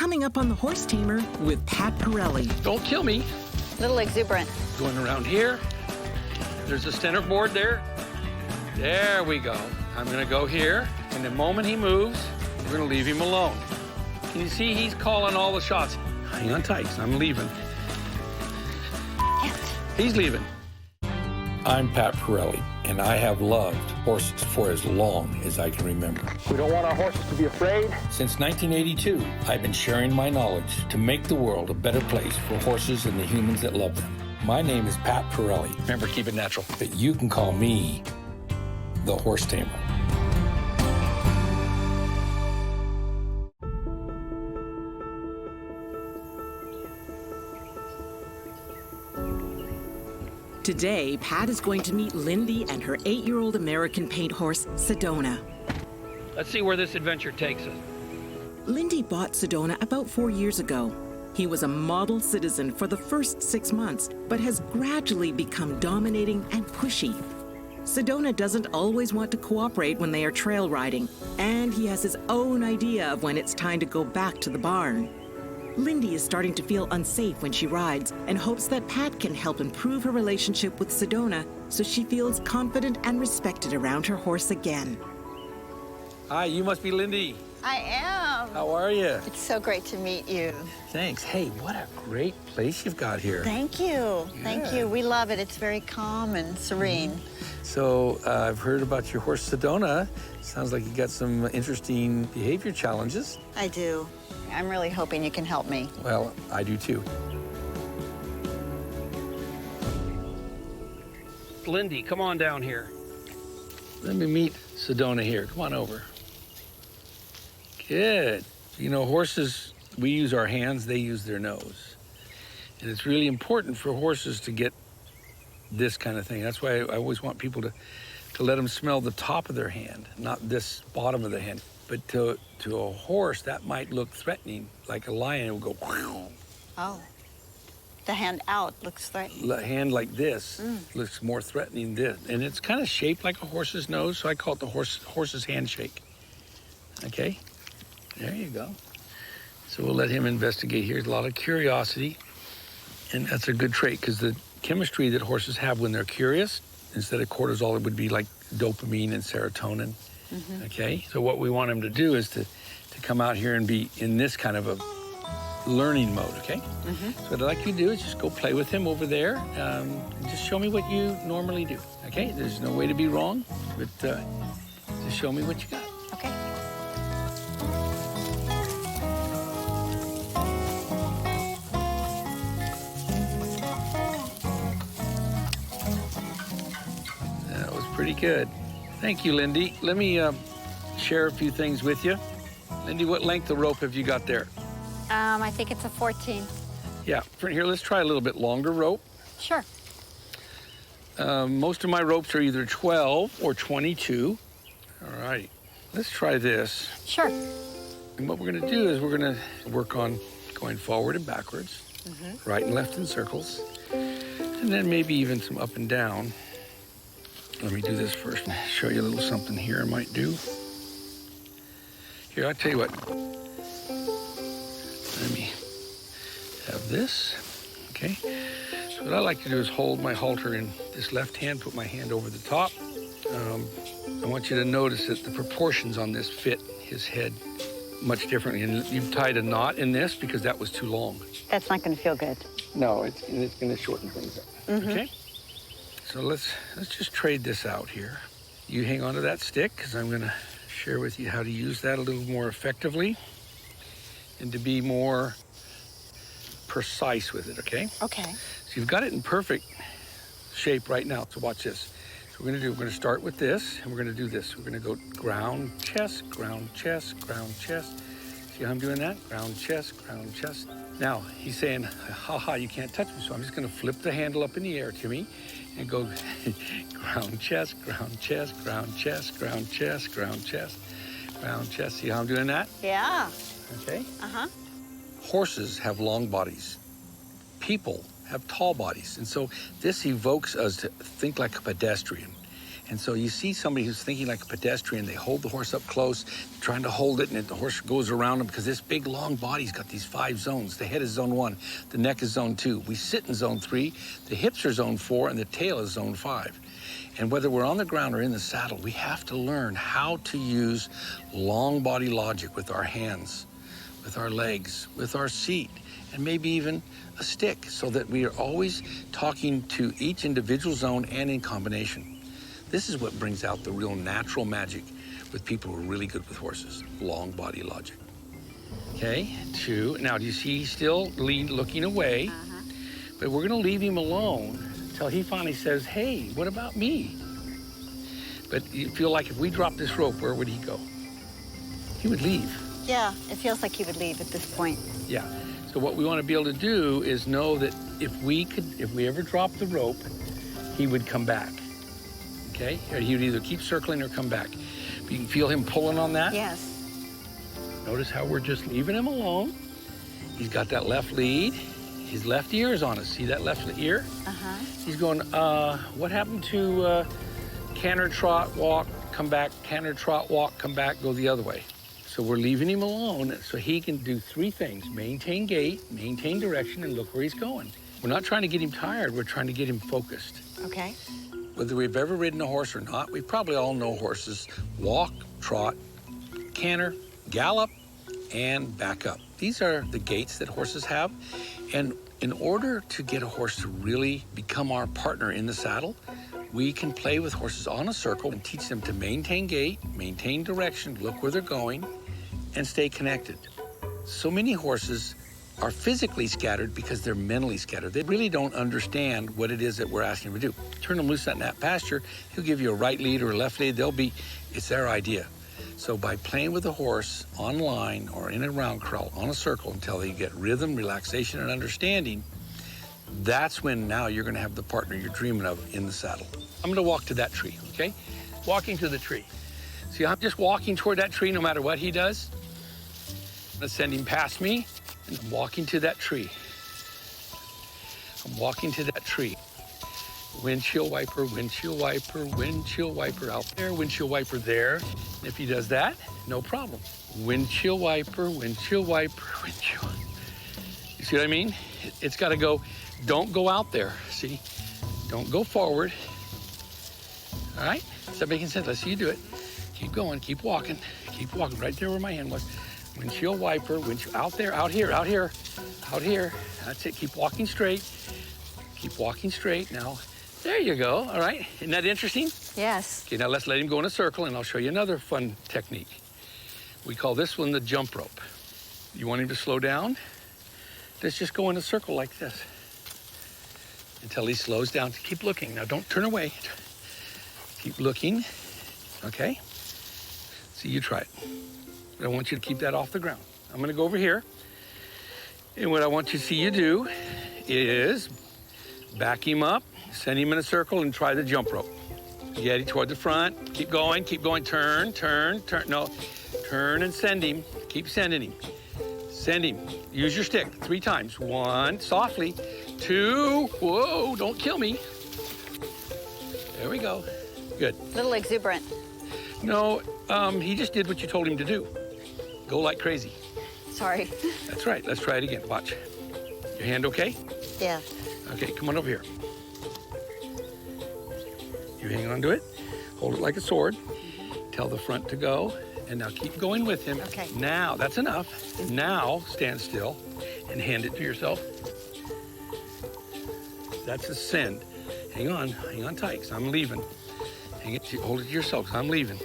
Coming up on The Horse Tamer with Pat Parelli. Don't kill me. Little exuberant. Going around here. There's a center board there. There we go. I'm gonna go here, and the moment he moves, we're gonna leave him alone. Can you see he's calling all the shots? Hang on tight, 'cause I'm leaving. Yes. He's leaving. I'm Pat Parelli, and I have loved horses for as long as I can remember. We don't want our horses to be afraid. Since 1982, I've been sharing my knowledge to make the world a better place for horses and the humans that love them. My name is Pat Parelli. Remember, keep it natural. But you can call me the Horse Tamer. Today, Pat is going to meet Lindy and her 8-year-old American paint horse, Sedona. Let's see where this adventure takes us. Lindy bought Sedona about 4 years ago. He was a model citizen for the first 6 months, but has gradually become dominating and pushy. Sedona doesn't always want to cooperate when they are trail riding, and he has his own idea of when it's time to go back to the barn. Lindy is starting to feel unsafe when she rides and hopes that Pat can help improve her relationship with Sedona so she feels confident and respected around her horse again. Hi, you must be Lindy. I am. How are you? It's so great to meet you. Thanks. Hey, what a great place you've got here. Thank you. Thank you. We love it. It's very calm and serene. So I've heard about your horse, Sedona. Sounds like you got some interesting behavior challenges. I do. I'm really hoping you can help me. Well, I do too. Lindy, come on down here. Let me meet Sedona here. Come on over. Good. You know, horses, we use our hands, they use their nose. And it's really important for horses to get this kind of thing. That's why I always want people to let them smell the top of their hand, not this bottom of the hand. But to a horse, that might look threatening. Like a lion, it will go, wow. Oh. The hand out looks threatening. Hand like this looks more threatening than this. And it's kind of shaped like a horse's nose, so I call it the horse's handshake. Okay? There you go. So we'll let him investigate here. There's a lot of curiosity, and that's a good trait, because the chemistry that horses have when they're curious, instead of cortisol, it would be like dopamine and serotonin. Okay, so what we want him to do is to come out here and be in this kind of a learning mode, okay? So what I'd like you to do is just go play with him over there. And just show me what you normally do, okay? There's no way to be wrong, but just show me what you got. Okay. That was pretty good. Thank you, Lindy. Let me share a few things with you. Lindy, what length of rope have you got there? I think it's a 14. Yeah, here, let's try a little bit longer rope. Sure. Most of my ropes are either 12 or 22. All right, let's try this. Sure. And what we're gonna do is we're gonna work on going forward and backwards, right and left in circles, and then maybe even some up and down. Let me do this first and show you a little something here I might do. Here, I'll tell you what. Let me have this, okay? So what I like to do is hold my halter in this left hand, put my hand over the top. I want you to notice that the proportions on this fit his head much differently. And you've tied a knot in this because that was too long. That's not going to feel good. No, it's going to shorten things up, okay? So let's just trade this out here. You hang on to that stick, because I'm going to share with you how to use that a little more effectively and to be more precise with it, okay? Okay. So you've got it in perfect shape right now, so watch this. So we're going to start with this, and we're going to do this. We're going to go ground, chest, ground, chest, ground, chest. See how I'm doing that? Ground, chest, ground, chest. Now, he's saying, ha, you can't touch me, so I'm just going to flip the handle up in the air to me and go ground, chest, ground, chest, ground, chest, ground, chest, ground, chest, ground, chest. See how I'm doing that? Yeah. Okay. Uh-huh. Horses have long bodies. People have tall bodies. And so this evokes us to think like a pedestrian. And so you see somebody who's thinking like a pedestrian, they hold the horse up close, trying to hold it, and the horse goes around them because this big, long body's got these 5 zones. The head is zone 1, the neck is zone 2. We sit in zone 3, the hips are zone 4, and the tail is zone 5. And whether we're on the ground or in the saddle, we have to learn how to use long body logic with our hands, with our legs, with our seat, and maybe even a stick, so that we are always talking to each individual zone and in combination. This is what brings out the real natural magic with people who are really good with horses, long body logic. Okay, 2. Now, do you see he's still looking away? But we're gonna leave him alone until he finally says, hey, what about me? But you feel like if we drop this rope, where would he go? He would leave. Yeah, it feels like he would leave at this point. Yeah, so what we wanna be able to do is know that if we ever drop the rope, he would come back. Okay, or he would either keep circling or come back. But you can feel him pulling on that? Yes. Notice how we're just leaving him alone. He's got that left lead. His left ear is on us. See that left ear? He's going, what happened to canter, trot, walk, come back, canter, trot, walk, come back, go the other way. So we're leaving him alone so he can do 3 things: maintain gait, maintain direction, and look where he's going. We're not trying to get him tired, we're trying to get him focused. Okay. Whether we've ever ridden a horse or not, we probably all know horses walk, trot, canter, gallop, and back up. These are the gaits that horses have. And in order to get a horse to really become our partner in the saddle, we can play with horses on a circle and teach them to maintain gait, maintain direction, look where they're going, and stay connected. So many horses are physically scattered because they're mentally scattered. They really don't understand what it is that we're asking them to do. Turn them loose out in that pasture, he'll give you a right lead or a left lead. It's their idea. So by playing with a horse online or in a round crawl on a circle until they get rhythm, relaxation, and understanding, that's when now you're gonna have the partner you're dreaming of in the saddle. I'm gonna walk to that tree, okay? Walking to the tree. See, I'm just walking toward that tree no matter what he does. I'm gonna send him past me, and I'm walking to that tree. I'm walking to that tree. Windshield wiper, windshield wiper, windshield wiper out there, windshield wiper there. And if he does that, no problem. Windshield wiper, windshield wiper, windshield. You see what I mean? It's got to go, don't go out there, see? Don't go forward. All right? Is that making sense? Let's see you do it. Keep going, keep walking right there where my hand was. Windshield wiper, windshield, out there, out here, out here, out here. That's it, keep walking straight. Keep walking straight now. There you go, all right. Isn't that interesting? Yes. Okay, now let's let him go in a circle and I'll show you another fun technique. We call this one the jump rope. You want him to slow down? Let's just go in a circle like this until he slows down. Keep looking, now don't turn away. Keep looking, okay? See, you try it. But I want you to keep that off the ground. I'm gonna go over here. And what I want you to see you do is back him up, send him in a circle, and try the jump rope. Get him toward the front. Keep going, turn, turn, turn. No, turn and send him. Keep sending him. Send him. Use your stick 3 times. 1, softly. 2, whoa, don't kill me. There we go. Good. A little exuberant. No, he just did what you told him to do. Go like crazy. Sorry. That's right. Let's try it again. Watch. Your hand okay? Yeah. Okay, come on over here. You hang on to it. Hold it like a sword. Tell the front to go. And now keep going with him. Okay. Now, that's enough. Now, stand still and hand it to yourself. That's a send. Hang on tight, 'cause I'm leaving. Hold it to yourself, 'cause I'm leaving.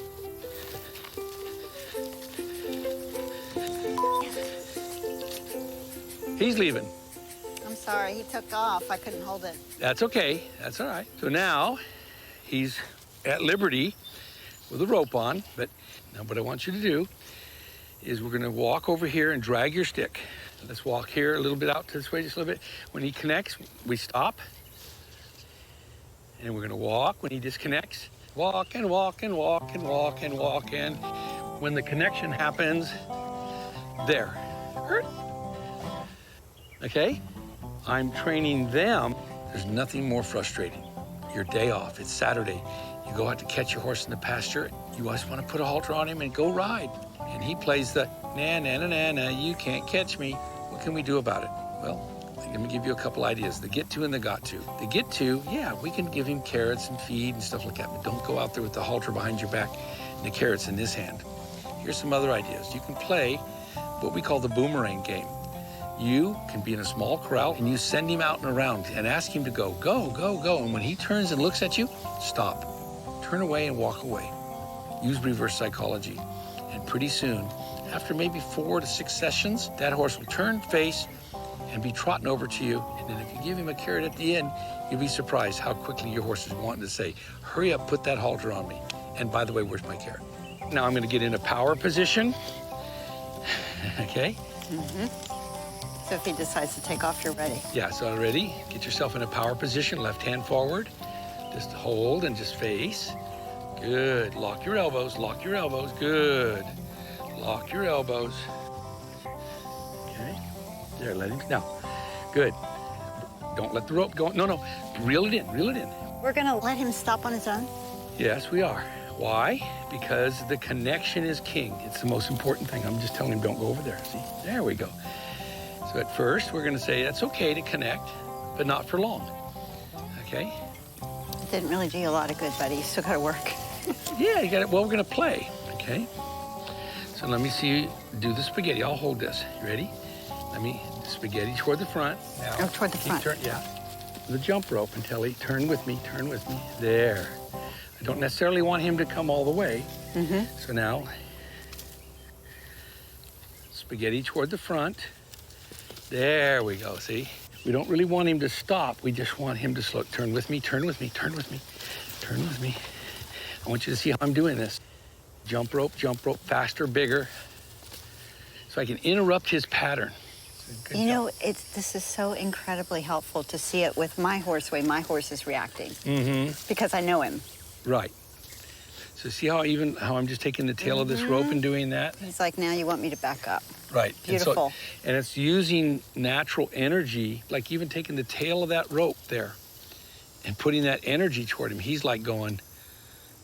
He's leaving. I'm sorry, he took off. I couldn't hold it. That's okay, that's all right. So now, he's at liberty with a rope on, but now what I want you to do is we're gonna walk over here and drag your stick. Let's walk here a little bit out this way, just a little bit. When he connects, we stop. And we're gonna walk when he disconnects. Walk and walk and walk and walk and walk and when the connection happens, there. Hurt. Okay? I'm training them. There's nothing more frustrating. Your day off, it's Saturday. You go out to catch your horse in the pasture. You just want to put a halter on him and go ride. And he plays the na na na na na, you can't catch me. What can we do about it? Well, let me give you a couple ideas. The get to and the got to. The get to, yeah, we can give him carrots and feed and stuff like that, but don't go out there with the halter behind your back and the carrots in this hand. Here's some other ideas. You can play what we call the boomerang game. You can be in a small corral and you send him out and around and ask him to go, go, go, go. And when he turns and looks at you, stop. Turn away and walk away. Use reverse psychology. And pretty soon, after maybe 4 to 6 sessions, that horse will turn, face, and be trotting over to you. And then if you give him a carrot at the end, you'll be surprised how quickly your horse is wanting to say, hurry up, put that halter on me. And by the way, where's my carrot? Now I'm gonna get in a power position. Okay? So if he decides to take off, you're ready. Yeah, so ready? Get yourself in a power position, left hand forward. Just hold and just face. Good. Lock your elbows, lock your elbows. Good. Lock your elbows. Okay. There, let him, now. Good. Don't let the rope go. No, no. Reel it in, reel it in. We're gonna let him stop on his own? Yes, we are. Why? Because the connection is king. It's the most important thing. I'm just telling him, don't go over there. See? There we go. So at first, we're gonna say it's okay to connect, but not for long. Okay? Didn't really do you a lot of good, buddy. You still gotta work. Yeah, you got it. Well, we're gonna play, okay? So let me see you do the spaghetti. I'll hold this. You ready? Let me, spaghetti toward the front. Now, Oh, toward the front. Yeah. The jump rope until he, turn with me, turn with me. There. I don't necessarily want him to come all the way. So now, spaghetti toward the front. There we go, see? We don't really want him to stop. We just want him to slow. Turn with me, turn with me, turn with me, turn with me. I want you to see how I'm doing this. Jump rope, faster, bigger. So I can interrupt his pattern. Good You know, job. this is so incredibly helpful to see it with my horse, the way my horse is reacting. Because I know him. Right. So see how I'm just taking the tail of this rope and doing that? He's like, now you want me to back up. Right. Beautiful. And it's using natural energy, like even taking the tail of that rope there and putting that energy toward him. He's like going,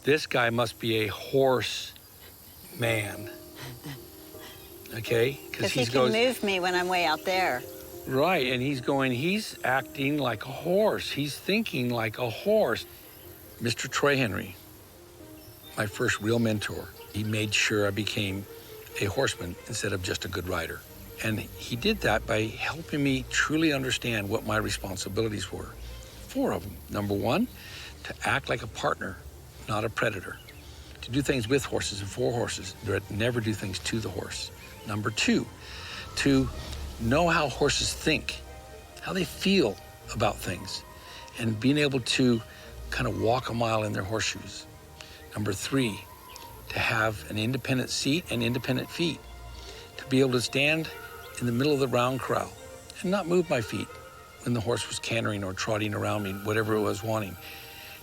this guy must be a horse man. Okay? Because he can move me when I'm way out there. Right, and he's acting like a horse. He's thinking like a horse. Mr. Troy Henry, my first real mentor, he made sure I became a horseman instead of just a good rider. And he did that by helping me truly understand what my responsibilities were. 4 of them. Number 1, to act like a partner, not a predator. To do things with horses and for horses, but never do things to the horse. Number 2, to know how horses think, how they feel about things, and being able to kind of walk a mile in their horseshoes. Number 3, to have an independent seat and independent feet, to be able to stand in the middle of the round corral and not move my feet when the horse was cantering or trotting around me, whatever it was wanting,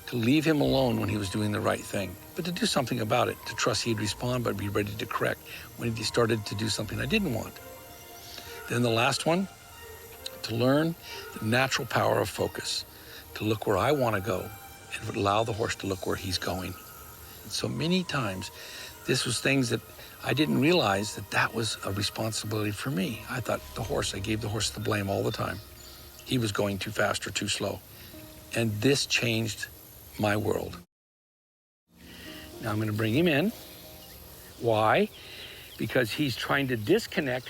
to leave him alone when he was doing the right thing, but to do something about it, to trust he'd respond, but be ready to correct when he started to do something I didn't want. Then the last one, to learn the natural power of focus, to look where I want to go and allow the horse to look where he's going. And so many times, this was things that I didn't realize that was a responsibility for me. I thought I gave the horse the blame all the time. He was going too fast or too slow. And this changed my world. Now I'm going to bring him in. Why? Because he's trying to disconnect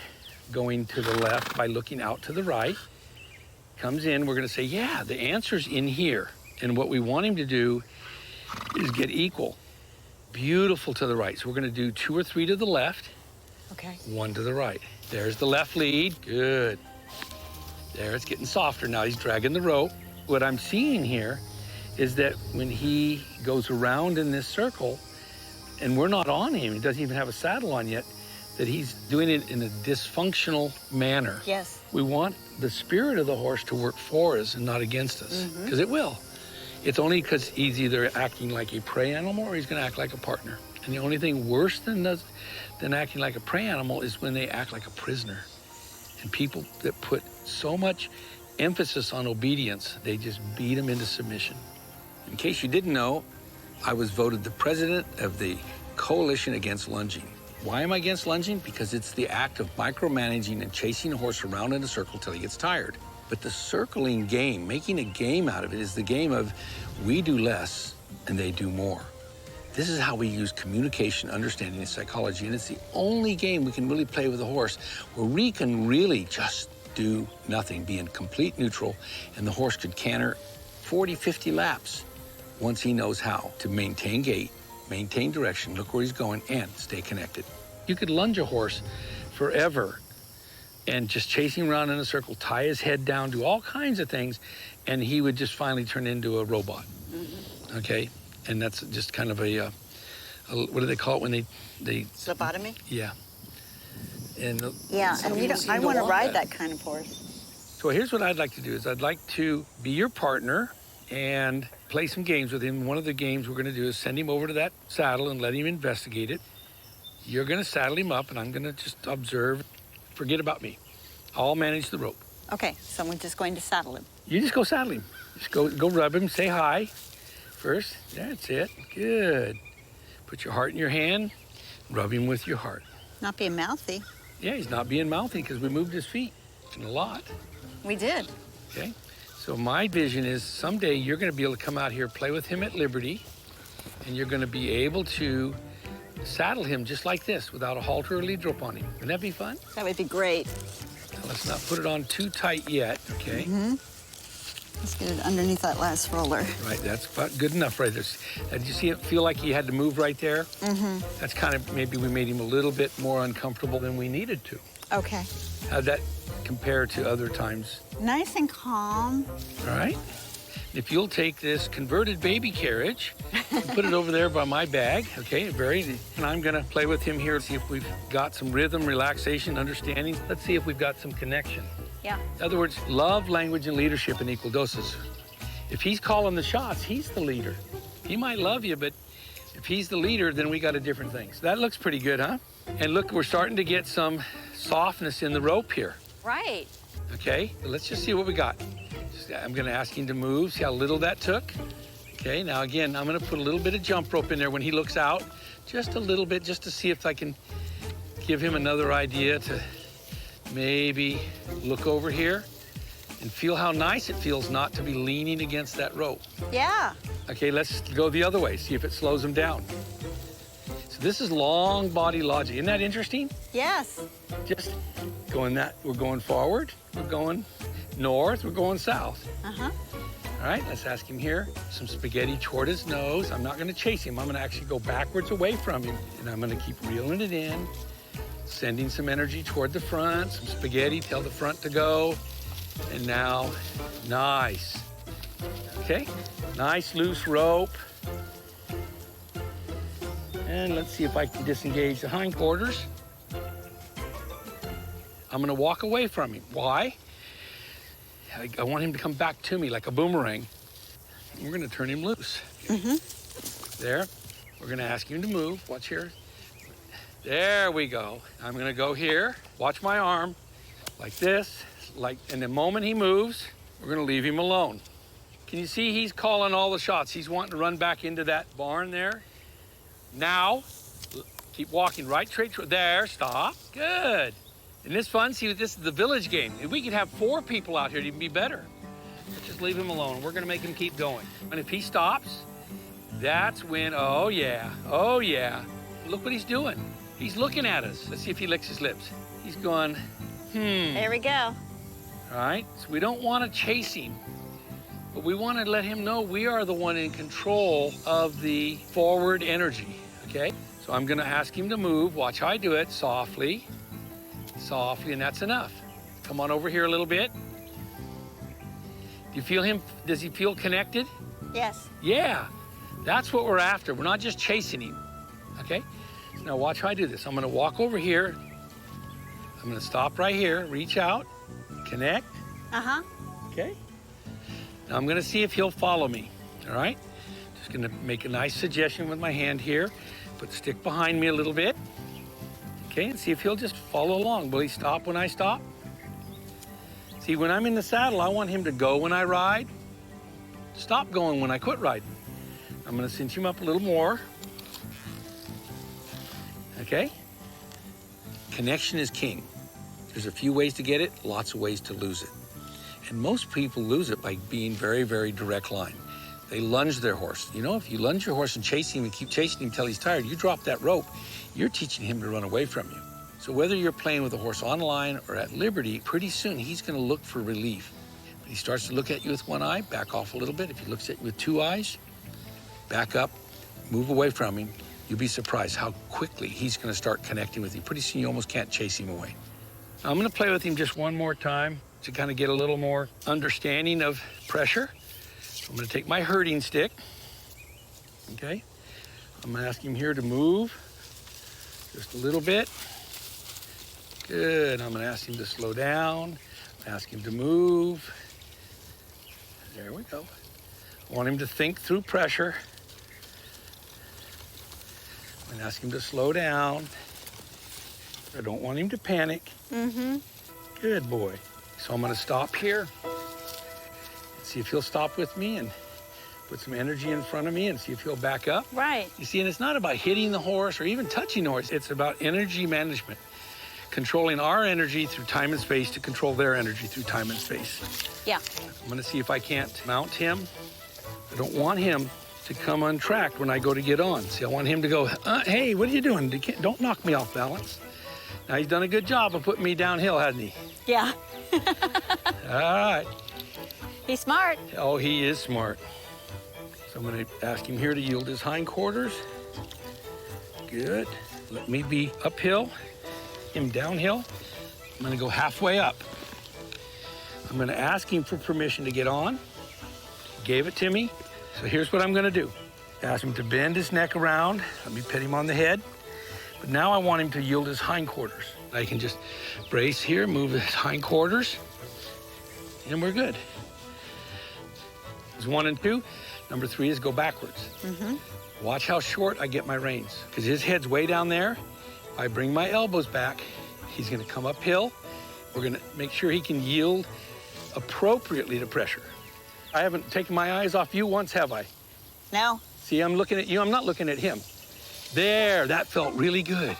going to the left by looking out to the right. Comes in, we're going to say, yeah, the answer's in here. And what we want him to do is get equal. Beautiful to the right. So we're going to do 2 or 3 to the left. Okay. 1 to the right. There's the left lead. Good. There, it's getting softer now. He's dragging the rope. What I'm seeing here is that when he goes around in this circle, and we're not on him, he doesn't even have a saddle on yet, that he's doing it in a dysfunctional manner. Yes. We want the spirit of the horse to work for us and not against us, because it will. It's only because he's either acting like a prey animal or he's going to act like a partner. And the only thing worse than acting like a prey animal is when they act like a prisoner. And people that put so much emphasis on obedience, they just beat them into submission. In case you didn't know, I was voted the president of the Coalition Against Lunging. Why am I against lunging? Because it's the act of micromanaging and chasing a horse around in a circle till he gets tired. But the circling game, making a game out of it, is the game of we do less and they do more. This is how we use communication, understanding, and psychology, and it's the only game we can really play with a horse where we can really just do nothing, be in complete neutral, and the horse could canter 40, 50 laps once he knows how to maintain gait, maintain direction, look where he's going, and stay connected. You could lunge a horse forever and just chasing around in a circle, tie his head down, do all kinds of things, and he would just finally turn into a robot, okay? And that's just kind of a what do they call it when they Phlebotomy? Yeah. And Yeah, and I want to ride that kind of horse. So here's what I'd like to do is I'd like to be your partner and play some games with him. One of the games we're going to do is send him over to that saddle and let him investigate it. You're going to saddle him up, and I'm going to just observe. Forget about me. I'll manage the rope. Okay, so we're just going to saddle him. You just go saddle him. Just go rub him, say hi first. That's it. Good. Put your heart in your hand, rub him with your heart. Not being mouthy. Yeah, he's not being mouthy because we moved his feet a lot. We did. Okay. So my vision is someday you're going to be able to come out here, play with him at liberty, and you're going to be able to saddle him just like this without a halter or lead rope on him. Wouldn't that be fun? That would be great. Now, let's not put it on too tight yet, okay? Mm-hmm. Let's get it underneath that last roller. Right, that's about good enough right there. Did you see it feel like he had to move right there? Mm-hmm. That's kind of, maybe we made him a little bit more uncomfortable than we needed to. Okay. How'd that compare to other times? Nice and calm. All right. If you'll take this converted baby carriage and put it over there by my bag, okay, and I'm gonna play with him here, see if we've got some rhythm, relaxation, understanding. Let's see if we've got some connection. Yeah. In other words, love, language, and leadership in equal doses. If he's calling the shots, he's the leader. He might love you, but if he's the leader, then we got a different thing. So that looks pretty good, huh? And look, we're starting to get some softness in the rope here. Right. Okay, let's just see what we got. I'm gonna ask him to move, see how little that took. Okay, now again, I'm gonna put a little bit of jump rope in there when he looks out. Just a little bit, just to see if I can give him another idea to maybe look over here and feel how nice it feels not to be leaning against that rope. Yeah. Okay, let's go the other way, see if it slows him down. So this is long body logic. Isn't that interesting? Yes. Just going we're going forward, we're going north, we're going south. Uh-huh. All right, let's ask him here. Some spaghetti toward his nose. I'm not gonna chase him. I'm gonna actually go backwards away from him, and I'm gonna keep reeling it in, sending some energy toward the front, some spaghetti, tell the front to go. And now, nice. Okay, nice loose rope. And let's see if I can disengage the hindquarters. I'm gonna walk away from him. Why? I want him to come back to me like a boomerang. We're gonna turn him loose. Mm-hmm. There. We're gonna ask him to move. Watch here. There we go. I'm gonna go here. Watch my arm. Like this. And the moment he moves, we're gonna leave him alone. Can you see he's calling all the shots? He's wanting to run back into that barn there. Now, keep walking right straight through. There, stop. Good. Isn't this fun? See, this is the village game. If we could have 4 people out here, it'd even be better. Let's just leave him alone. We're gonna make him keep going. And if he stops, that's when, oh yeah, look what he's doing. He's looking at us. Let's see if he licks his lips. He's going, There we go. All right, so we don't want to chase him, but we want to let him know we are the one in control of the forward energy, okay? So I'm gonna ask him to move. Watch how I do it, softly, and that's enough. Come on over here a little bit. Do you feel him? Does he feel connected? Yes. Yeah, that's what we're after. We're not just chasing him, okay? Now watch how I do this. I'm gonna walk over here. I'm gonna stop right here, reach out, connect. Uh-huh. Okay. Now I'm gonna see if he'll follow me, all right? Just gonna make a nice suggestion with my hand here. Put the stick behind me a little bit. Okay, and see if he'll just follow along. Will he stop when I stop? See, when I'm in the saddle, I want him to go when I ride, stop going when I quit riding. I'm gonna cinch him up a little more. Okay? Connection is king. There's a few ways to get it, lots of ways to lose it. And most people lose it by being very, very direct line. They lunge their horse. You know, if you lunge your horse and chase him and keep chasing him until he's tired, you drop that rope, you're teaching him to run away from you. So whether you're playing with a horse online or at liberty, pretty soon he's gonna look for relief. When he starts to look at you with one eye, back off a little bit. If he looks at you with two eyes, back up, move away from him. You'll be surprised how quickly he's gonna start connecting with you. Pretty soon you almost can't chase him away. Now, I'm gonna play with him just one more time to kind of get a little more understanding of pressure. I'm gonna take my herding stick, okay? I'm gonna ask him here to move just a little bit. Good, I'm gonna ask him to slow down, ask him to move. There we go. I want him to think through pressure. I'm gonna ask him to slow down. I don't want him to panic. Good boy. So I'm gonna stop here. See if he'll stop with me and put some energy in front of me and see if he'll back up. Right. You see, and it's not about hitting the horse or even touching the horse. It's about energy management, controlling our energy through time and space to control their energy through time and space. Yeah. I'm gonna see if I can't mount him. I don't want him to come untracked when I go to get on. See, I want him to go, hey, what are you doing? Don't knock me off balance. Now, he's done a good job of putting me downhill, hasn't he? Yeah. All right. He's smart. Oh, he is smart. So I'm gonna ask him here to yield his hindquarters. Good. Let me be uphill, him downhill. I'm gonna go halfway up. I'm gonna ask him for permission to get on. He gave it to me. So here's what I'm gonna do. Ask him to bend his neck around. Let me pet him on the head. But now I want him to yield his hindquarters. I can just brace here, move his hindquarters, and we're good. There's 1 and 2. Number 3 is go backwards. Watch how short I get my reins, because his head's way down there. If I bring my elbows back, he's gonna come uphill. We're gonna make sure he can yield appropriately to pressure. I haven't taken my eyes off you once, have I? No. See, I'm looking at you, I'm not looking at him. There, that felt really good.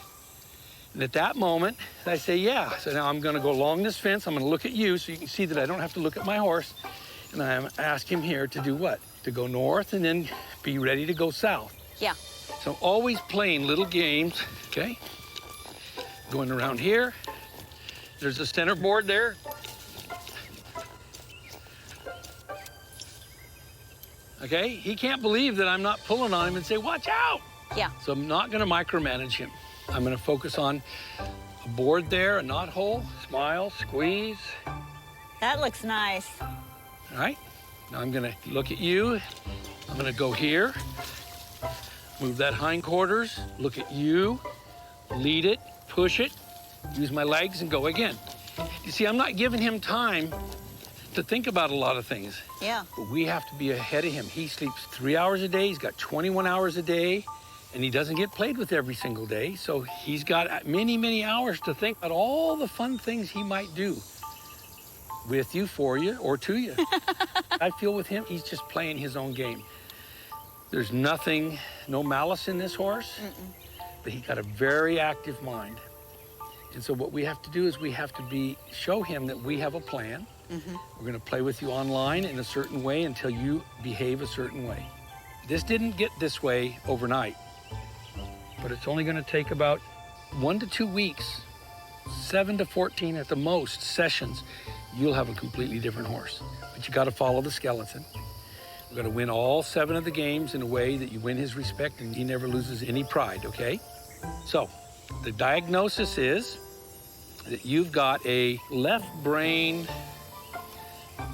And at that moment, I say, yeah. So now I'm gonna go along this fence, I'm gonna look at you so you can see that I don't have to look at my horse. And I ask him here to do what? To go north and then be ready to go south. Yeah. So I'm always playing little games, okay? Going around here. There's a center board there. Okay, he can't believe that I'm not pulling on him and say, watch out. Yeah. So I'm not gonna micromanage him. I'm gonna focus on a board there, a knot hole, smile, squeeze. That looks nice. All right, now I'm gonna look at you. I'm gonna go here, move that hindquarters, look at you, lead it, push it, use my legs and go again. You see, I'm not giving him time to think about a lot of things. Yeah. But we have to be ahead of him. He sleeps 3 hours a day, he's got 21 hours a day, and he doesn't get played with every single day. So he's got many, many hours to think about all the fun things he might do with you, for you, or to you. I feel with him, he's just playing his own game. There's nothing, no malice in this horse, but he got a very active mind. And so what we have to do is we have to show him that we have a plan. We're gonna play with you online in a certain way until you behave a certain way. This didn't get this way overnight, but it's only gonna take about 1 to 2 weeks, 7 to 14 at the most sessions. You'll have a completely different horse. But you gotta follow the skeleton. We're gonna win all 7 of the games in a way that you win his respect and he never loses any pride, okay? So, the diagnosis is that you've got a left brain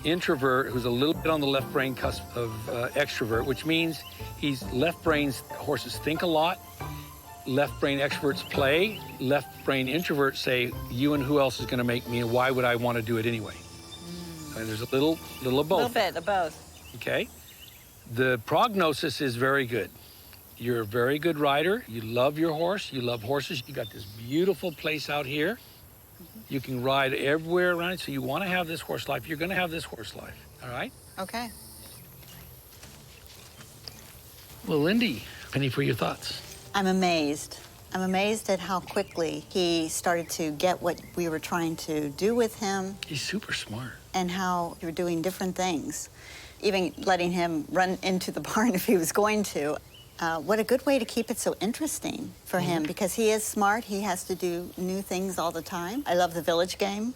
introvert who's a little bit on the left brain cusp of extrovert, which means he's left brain's horses think a lot, left brain extroverts play, left brain introverts say, you and who else is gonna make me and why would I wanna do it anyway? And there's a little of both. A little bit of both. Okay? The prognosis is very good. You're a very good rider. You love your horse. You love horses. You got this beautiful place out here. You can ride everywhere around it. So you want to have this horse life. You're going to have this horse life. All right? Okay. Well, Lindy, Penny, for your thoughts. I'm amazed. I'm amazed at how quickly he started to get what we were trying to do with him. He's super smart. And how we were doing different things. Even letting him run into the barn if he was going to. What a good way to keep it so interesting for him, because he is smart. He has to do new things all the time. I love the village game.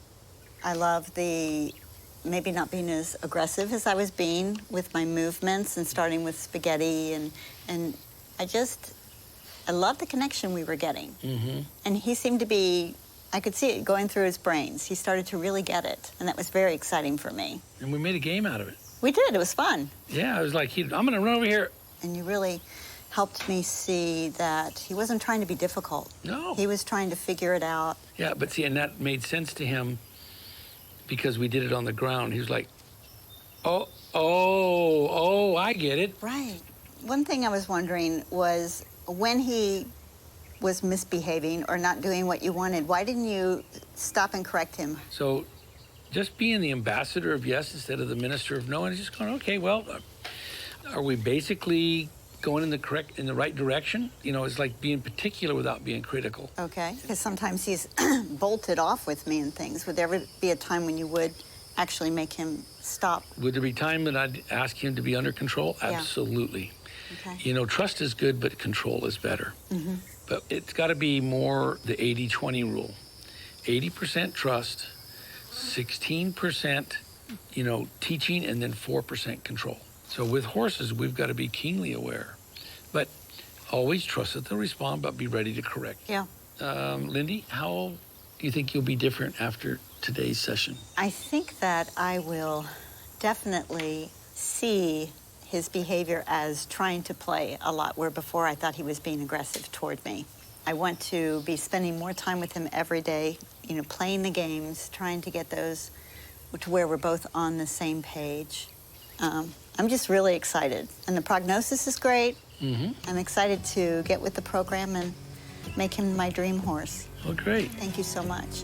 I love the maybe not being as aggressive as I was being with my movements and starting with spaghetti. And I love the connection we were getting. And he seemed to be, I could see it going through his brains. He started to really get it. And that was very exciting for me. And we made a game out of it. We did. It was fun. Yeah, I was like, I'm going to run over here. And you really helped me see that he wasn't trying to be difficult. No. He was trying to figure it out. Yeah, but see, and that made sense to him because we did it on the ground. He was like, oh, I get it. Right. One thing I was wondering was when he was misbehaving or not doing what you wanted, why didn't you stop and correct him? So just being the ambassador of yes instead of the minister of no, and just going, okay, well, are we basically going in the right direction? You know, it's like being particular without being critical. Okay, because sometimes he's bolted off with me and things. Would there ever be a time when you would actually make him stop? Would there be time that I'd ask him to be under control? Yeah. Absolutely. Okay. You know, trust is good, but control is better. But it's got to be more the 80-20 rule. 80% trust, 16%, you know, teaching, and then 4% control. So with horses, we've got to be keenly aware, but always trust that they'll respond, but be ready to correct. Yeah. Lindy, how do you think you'll be different after today's session? I think that I will definitely see his behavior as trying to play a lot, where before I thought he was being aggressive toward me. I want to be spending more time with him every day, you know, playing the games, trying to get those to where we're both on the same page. I'm just really excited. And the prognosis is great. I'm excited to get with the program and make him my dream horse. Oh, great. Thank you so much.